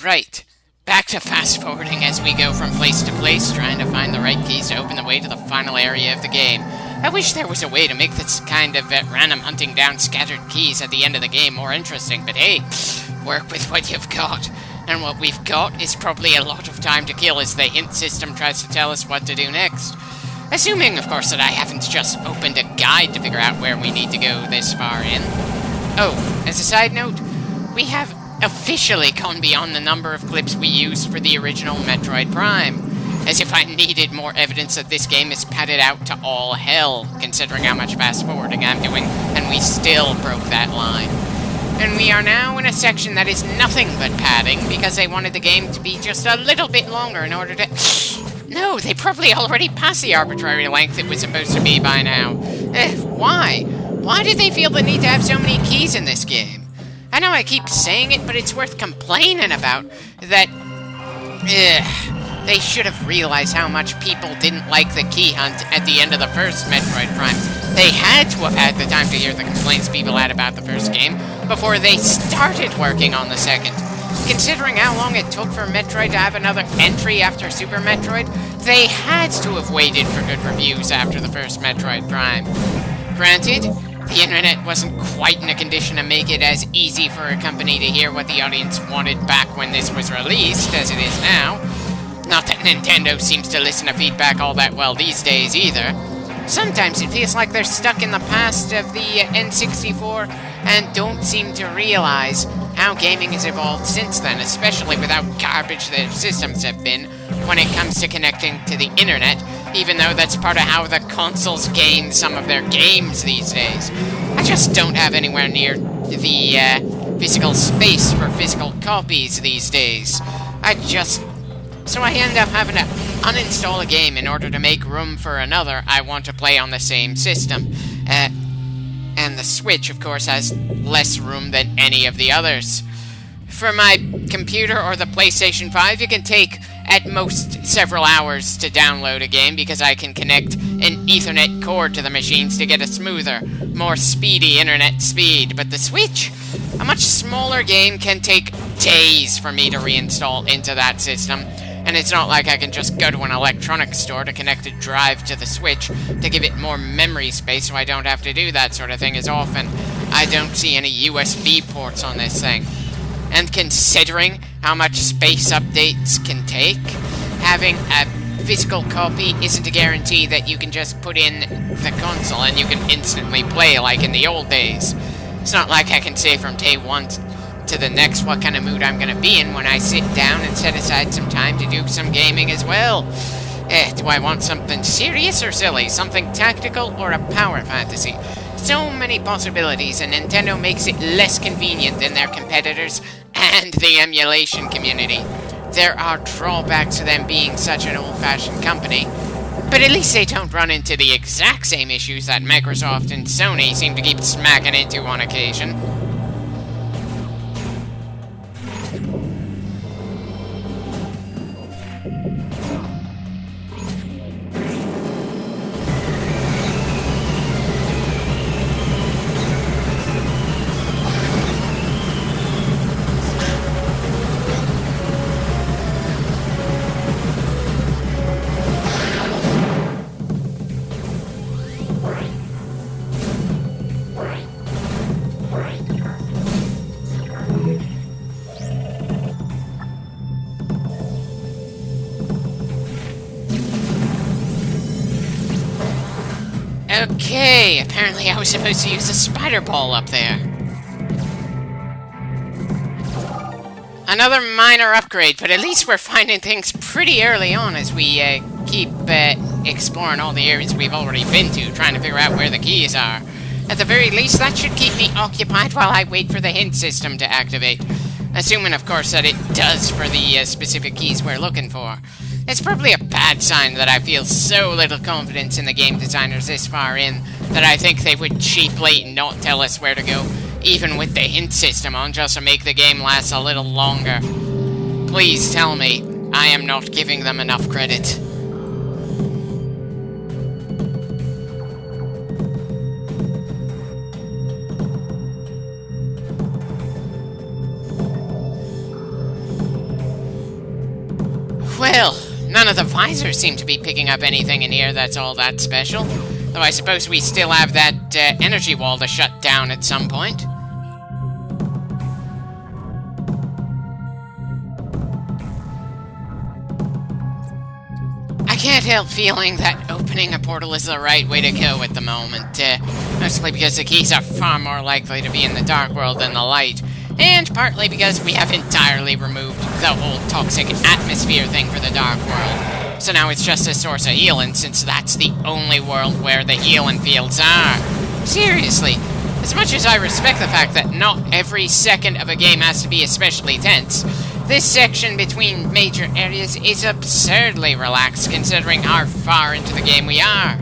Right. Back to fast forwarding as we go from place to place, trying to find the right keys to open the way to the final area of the game. I wish there was a way to make this kind of random hunting down scattered keys at the end of the game more interesting, but hey, work with what you've got. And what we've got is probably a lot of time to kill as the hint system tries to tell us what to do next. Assuming, of course, that I haven't just opened a guide to figure out where we need to go this far in. Oh, as a side note, we have officially gone beyond the number of clips we used for the original Metroid Prime. As if I needed more evidence that this game is padded out to all hell, considering how much fast-forwarding I'm doing, and we still broke that line. And we are now in a section that is nothing but padding, because they wanted the game to be just a little bit longer in order to... No, they probably already passed the arbitrary length it was supposed to be by now. Why? Why did they feel the need to have so many keys in this game? I know I keep saying it, but it's worth complaining about that... They should have realized how much people didn't like the key hunt at the end of the first Metroid Prime. They had to have had the time to hear the complaints people had about the first game before they started working on the second. Considering how long it took for Metroid to have another entry after Super Metroid, they had to have waited for good reviews after the first Metroid Prime. Granted, the internet wasn't quite in a condition to make it as easy for a company to hear what the audience wanted back when this was released as it is now. Not that Nintendo seems to listen to feedback all that well these days either. Sometimes it feels like they're stuck in the past of the N64 and don't seem to realize how gaming has evolved since then, especially with how garbage their systems have been when it comes to connecting to the internet, even though that's part of how the consoles gain some of their games these days. I just don't have anywhere near the physical space for physical copies these days. So I end up having to uninstall a game in order to make room for another I want to play on the same system. And the Switch, of course, has less room than any of the others. For my computer or the PlayStation 5, it can take at most several hours to download a game because I can connect an Ethernet cord to the machines to get a smoother, more speedy internet speed. But the Switch, a much smaller game, can take days for me to reinstall into that system. And it's not like I can just go to an electronics store to connect a drive to the Switch to give it more memory space so I don't have to do that sort of thing as often. I don't see any USB ports on this thing. And considering how much space updates can take, having a physical copy isn't a guarantee that you can just put in the console and you can instantly play like in the old days. It's not like I can say from day one to the next what kind of mood I'm going to be in when I sit down and set aside some time to do some gaming as well. Do I want something serious or silly? Something tactical or a power fantasy? So many possibilities, and Nintendo makes it less convenient than their competitors and the emulation community. There are drawbacks to them being such an old-fashioned company, but at least they don't run into the exact same issues that Microsoft and Sony seem to keep smacking into on occasion. Okay, apparently I was supposed to use a spider ball up there. Another minor upgrade, but at least we're finding things pretty early on as we keep exploring all the areas we've already been to, trying to figure out where the keys are. At the very least, that should keep me occupied while I wait for the hint system to activate. Assuming, of course, that it does for the specific keys we're looking for. It's probably a bad sign that I feel so little confidence in the game designers this far in that I think they would cheaply not tell us where to go, even with the hint system on, just to make the game last a little longer. Please tell me I am not giving them enough credit. Well, none of the visors seem to be picking up anything in here that's all that special. Though I suppose we still have that energy wall to shut down at some point. I can't help feeling that opening a portal is the right way to go at the moment. Mostly because the keys are far more likely to be in the dark world than the light. And partly because we have entirely removed the whole toxic atmosphere thing for the dark world. So now it's just a source of healing, since that's the only world where the healing fields are. Seriously, as much as I respect the fact that not every second of a game has to be especially tense, this section between major areas is absurdly relaxed considering how far into the game we are.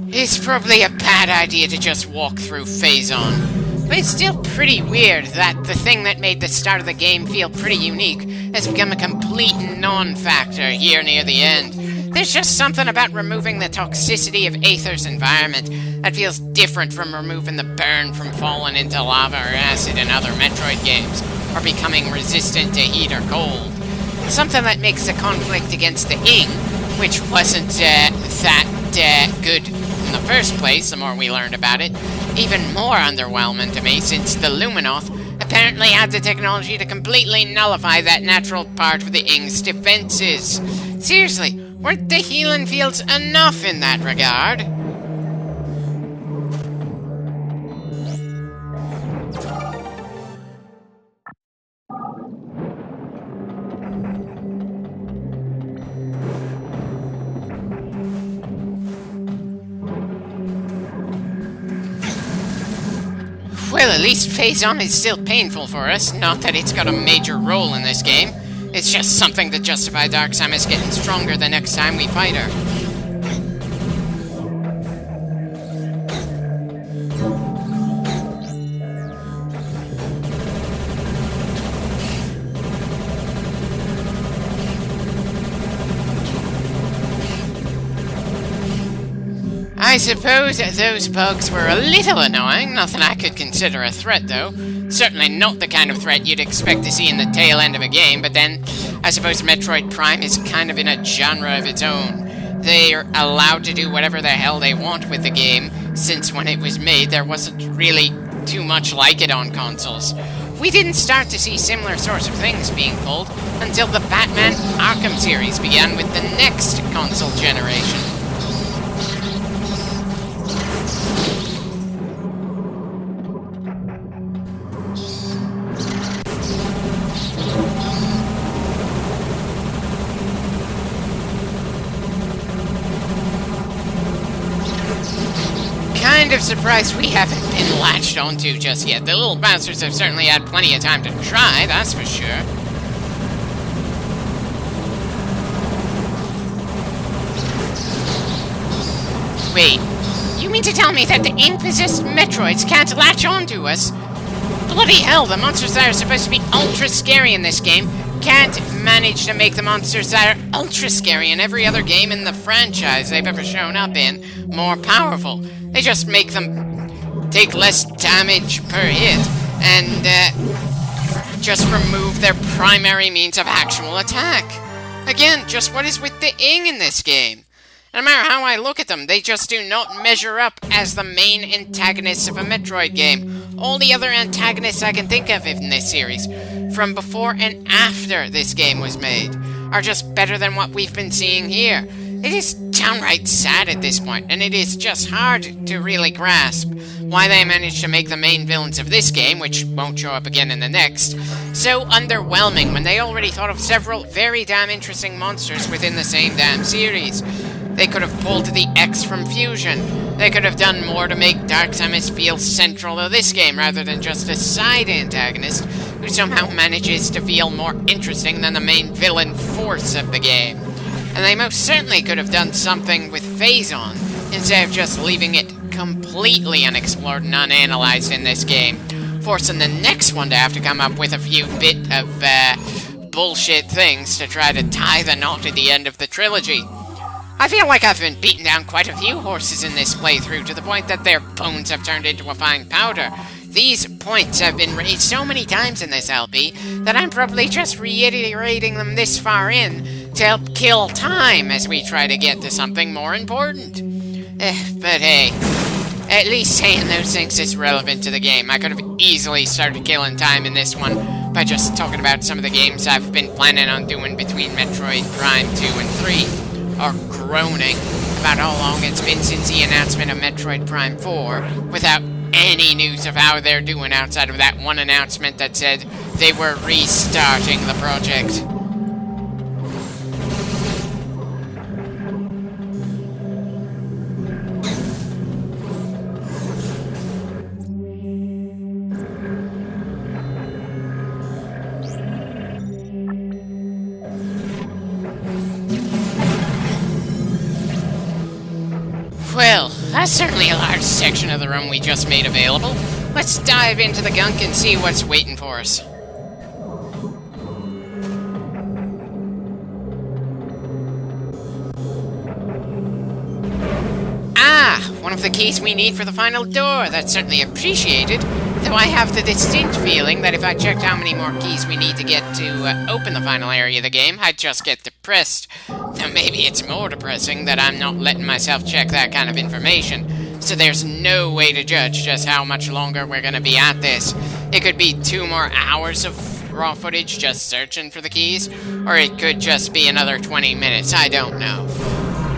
It's probably a bad idea to just walk through Phazon, but it's still pretty weird that the thing that made the start of the game feel pretty unique has become a complete non-factor here near the end. There's just something about removing the toxicity of Aether's environment that feels different from removing the burn from falling into lava or acid in other Metroid games, or becoming resistant to heat or cold. Something that makes the conflict against the Ing, which wasn't that good in the first place, the more we learned about it, even more underwhelming to me, since the Luminoth apparently had the technology to completely nullify that natural part of the Ing's defenses. Seriously, weren't the healing fields enough in that regard? Well, at least Phazon is still painful for us, not that it's got a major role in this game. It's just something to justify Dark Samus getting stronger the next time we fight her. I suppose those bugs were a little annoying, nothing I could consider a threat though. Certainly not the kind of threat you'd expect to see in the tail end of a game, but then, I suppose Metroid Prime is kind of in a genre of its own. They're allowed to do whatever the hell they want with the game, since when it was made there wasn't really too much like it on consoles. We didn't start to see similar sorts of things being pulled until the Batman Arkham series began with the next console generation. Kind of surprised we haven't been latched onto just yet. The little bastards have certainly had plenty of time to try, that's for sure. Wait, you mean to tell me that the ink-possessed Metroids can't latch onto us? Bloody hell, the monsters that are supposed to be ultra scary in this game can't manage to make the monsters that are ultra scary in every other game in the franchise they've ever shown up in more powerful. They just make them take less damage per hit and just remove their primary means of actual attack. Again, just what is with the Ing in this game? No matter how I look at them, they just do not measure up as the main antagonists of a Metroid game. All the other antagonists I can think of in this series, from before and after this game was made, are just better than what we've been seeing here. It is downright sad at this point, and it is just hard to really grasp why they managed to make the main villains of this game, which won't show up again in the next, so underwhelming when they already thought of several very damn interesting monsters within the same damn series. They could have pulled the X from Fusion. They could have done more to make Dark Samus feel central to this game rather than just a side antagonist who somehow manages to feel more interesting than the main villain force of the game. And they most certainly could have done something with Phazon instead of just leaving it completely unexplored and unanalyzed in this game. forcing the next one to have to come up with a few bit of bullshit things to try to tie the knot at the end of the trilogy. I feel like I've been beating down quite a few horses in this playthrough, to the point that their bones have turned into a fine powder. These points have been raised so many times in this LP that I'm probably just reiterating them this far in to help kill time as we try to get to something more important. But hey, at least saying those things is relevant to the game. I could have easily started killing time in this one by just talking about some of the games I've been planning on doing between Metroid Prime 2 and 3. Or groaning about how long it's been since the announcement of Metroid Prime 4, without any news of how they're doing outside of that one announcement that said they were restarting the project. Well, that's certainly a large section of the room we just made available. Let's dive into the gunk and see what's waiting for us. One of the keys we need for the final door. That's certainly appreciated, though I have the distinct feeling that if I checked how many more keys we need to get to open the final area of the game, I'd just get depressed. Now maybe it's more depressing that I'm not letting myself check that kind of information, so there's no way to judge just how much longer we're gonna be at this. It could be 2 more hours of raw footage just searching for the keys, or it could just be another 20 minutes, I don't know.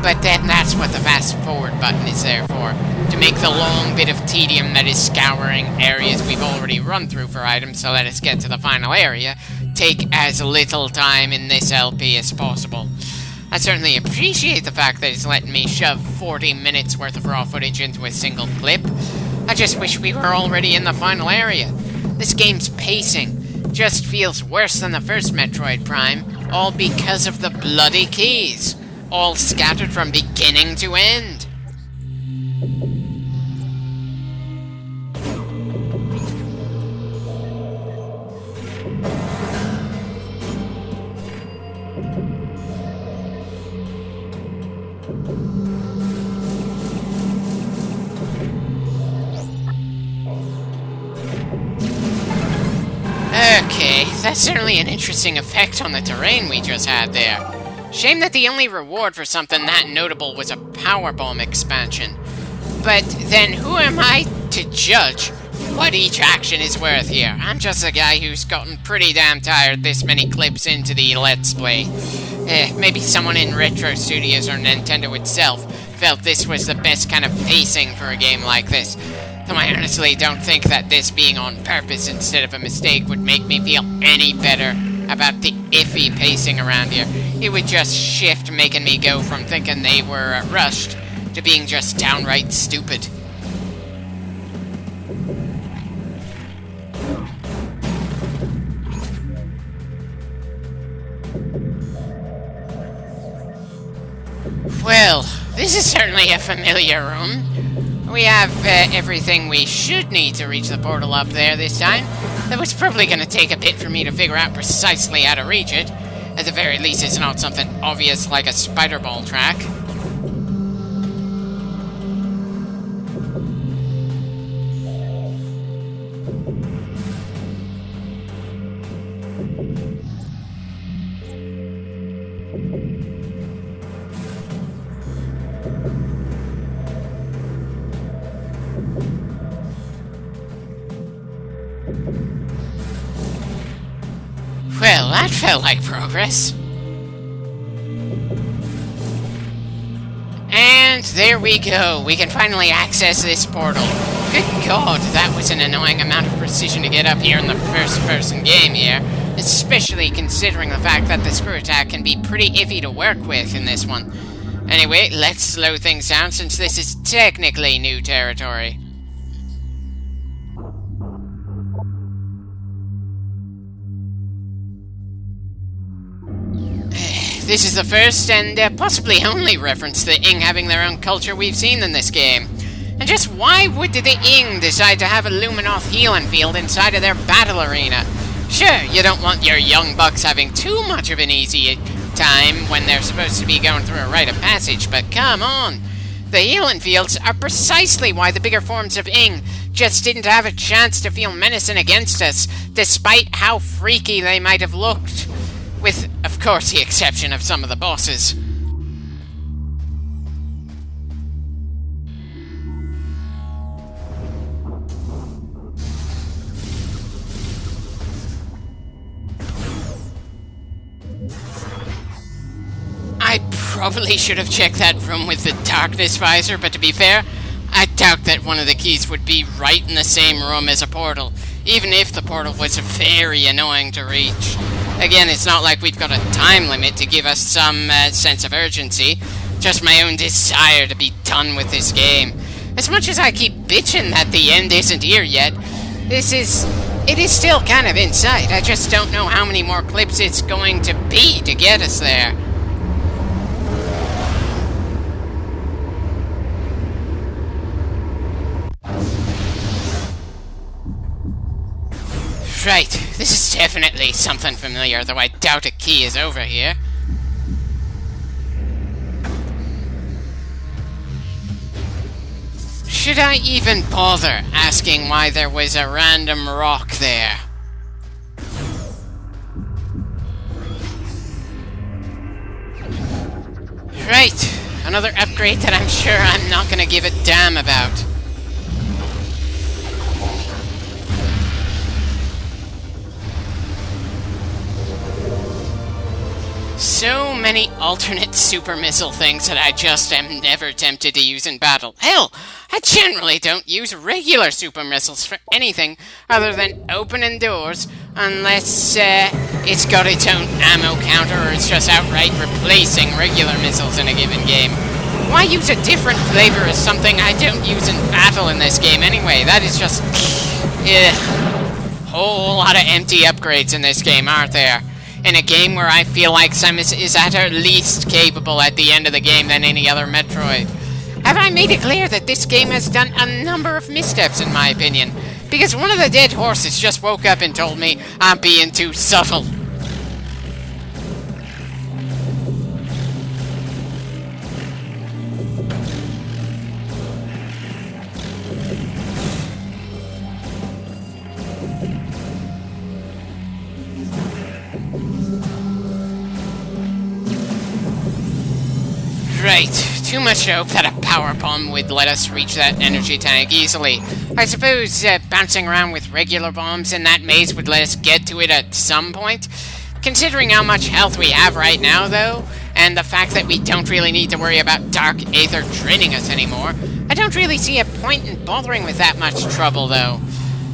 But then that's what the fast forward button is there for, to make the long bit of tedium that is scouring areas we've already run through for items to let us get to the final area take as little time in this LP as possible. I certainly appreciate the fact that it's letting me shove 40 minutes worth of raw footage into a single clip. I just wish we were already in the final area. This game's pacing just feels worse than the first Metroid Prime, all because of the bloody keys. All scattered from beginning to end. Okay, that's certainly an interesting effect on the terrain we just had there. Shame that the only reward for something that notable was a powerbomb expansion. But then who am I to judge what each action is worth here? I'm just a guy who's gotten pretty damn tired this many clips into the Let's Play. Maybe someone in Retro Studios or Nintendo itself felt this was the best kind of pacing for a game like this. Though I honestly don't think that this being on purpose instead of a mistake would make me feel any better about the iffy pacing around here. It would just shift, making me go from thinking they were rushed to being just downright stupid. Well, this is certainly a familiar room. We have everything we should need to reach the portal up there this time. That was probably going to take a bit for me to figure out precisely how to reach it. At the very least, it's not something obvious like a spider ball track. Well, that felt like progress. And there we go. We can finally access this portal. Good God, that was an annoying amount of precision to get up here in the first-person game here, especially considering the fact that the screw attack can be pretty iffy to work with in this one. Anyway, let's slow things down since this is technically new territory. This is the first and possibly only reference to Ing having their own culture we've seen in this game. And just why would the Ing decide to have a Luminoth healing field inside of their battle arena? Sure, you don't want your young bucks having too much of an easy time when they're supposed to be going through a rite of passage, but come on! The healing fields are precisely why the bigger forms of Ing just didn't have a chance to feel menacing against us, despite how freaky they might have looked. With, of course, the exception of some of the bosses. I probably should have checked that room with the darkness visor, but to be fair, I doubt that one of the keys would be right in the same room as a portal, even if the portal was very annoying to reach. Again, it's not like we've got a time limit to give us some sense of urgency, just my own desire to be done with this game. As much as I keep bitching that the end isn't here yet, it is still kind of in sight. I just don't know how many more clips it's going to be to get us there. Right, this is definitely something familiar, though I doubt a key is over here. Should I even bother asking why there was a random rock there? Right, another upgrade that I'm sure I'm not gonna give a damn about. So many alternate super missile things that I just am never tempted to use in battle. Hell, I generally don't use regular super missiles for anything other than opening doors, unless it's got its own ammo counter or it's just outright replacing regular missiles in a given game. Why use a different flavor as something I don't use in battle in this game anyway? That is just... whole lot of empty upgrades in this game, aren't there? In a game where I feel like Samus is at her least capable at the end of the game than any other Metroid. Have I made it clear that this game has done a number of missteps in my opinion? Because one of the dead horses just woke up and told me I'm being too subtle. Right, too much hope that a power bomb would let us reach that energy tank easily. I suppose bouncing around with regular bombs in that maze would let us get to it at some point. Considering how much health we have right now, though, and the fact that we don't really need to worry about Dark Aether draining us anymore, I don't really see a point in bothering with that much trouble, though.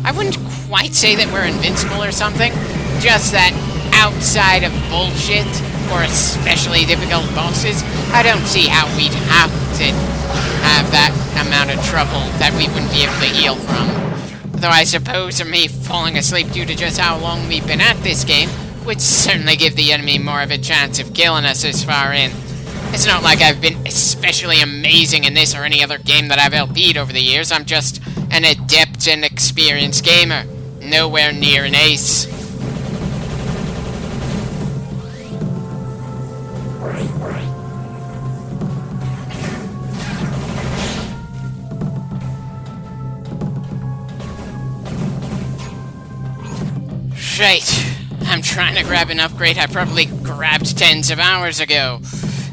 I wouldn't quite say that we're invincible or something, just that outside of bullshit, or especially difficult bosses, I don't see how we'd have to have that amount of trouble that we wouldn't be able to heal from. Though I suppose me falling asleep due to just how long we've been at this game would certainly give the enemy more of a chance of killing us this far in. It's not like I've been especially amazing in this or any other game that I've LP'd over the years. I'm just an adept and experienced gamer. Nowhere near an ace. Right, I'm trying to grab an upgrade I probably grabbed tens of hours ago.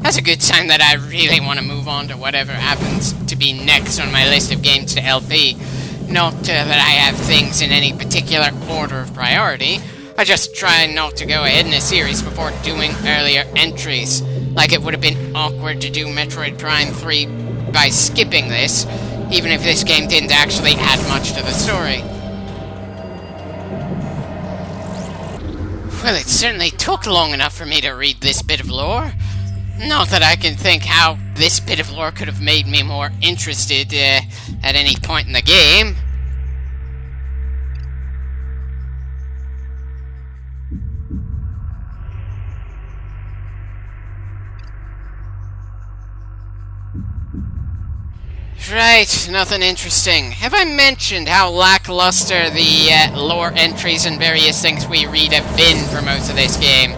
That's a good sign that I really want to move on to whatever happens to be next on my list of games to LP. Not that I have things in any particular order of priority. I just try not to go ahead in a series before doing earlier entries. Like it would have been awkward to do Metroid Prime 3 by skipping this, even if this game didn't actually add much to the story. Well, it certainly took long enough for me to read this bit of lore. Not that I can think how this bit of lore could have made me more interested at any point in the game. Right, nothing interesting. Have I mentioned how lackluster the lore entries and various things we read have been for most of this game?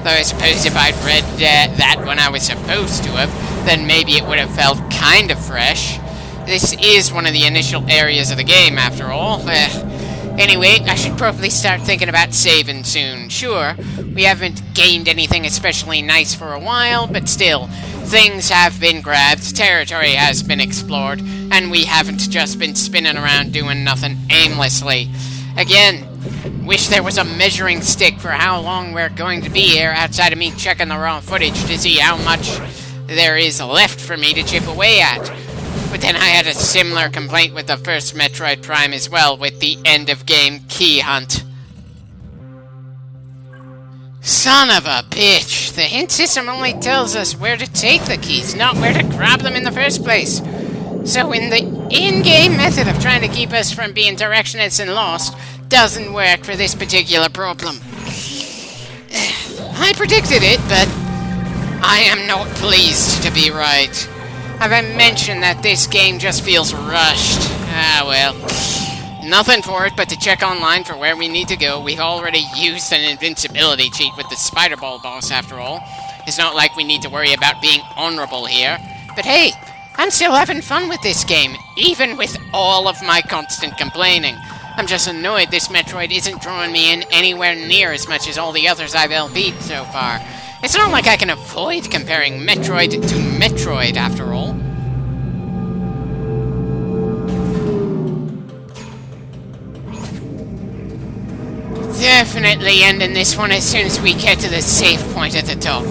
Though I suppose if I'd read that when I was supposed to have, then maybe it would have felt kind of fresh. This is one of the initial areas of the game, after all. Anyway, I should probably start thinking about saving soon. Sure, we haven't gained anything especially nice for a while, but still, things have been grabbed, territory has been explored, and we haven't just been spinning around doing nothing aimlessly. Again, wish there was a measuring stick for how long we're going to be here outside of me checking the raw footage to see how much there is left for me to chip away at. But then I had a similar complaint with the first Metroid Prime as well, with the end-of-game key hunt. Son of a bitch! The hint system only tells us where to take the keys, not where to grab them in the first place. So in the in-game method of trying to keep us from being directionless and lost doesn't work for this particular problem. I predicted it, but I am not pleased to be right. Have I mentioned that this game just feels rushed? Ah, well. Nothing for it but to check online for where we need to go. We've already used an invincibility cheat with the Spider Ball boss, after all. It's not like we need to worry about being honorable here. But hey, I'm still having fun with this game, even with all of my constant complaining. I'm just annoyed this Metroid isn't drawing me in anywhere near as much as all the others I've LP'd so far. It's not like I can avoid comparing Metroid to Metroid, after all. Definitely ending this one as soon as we get to the save point at the top.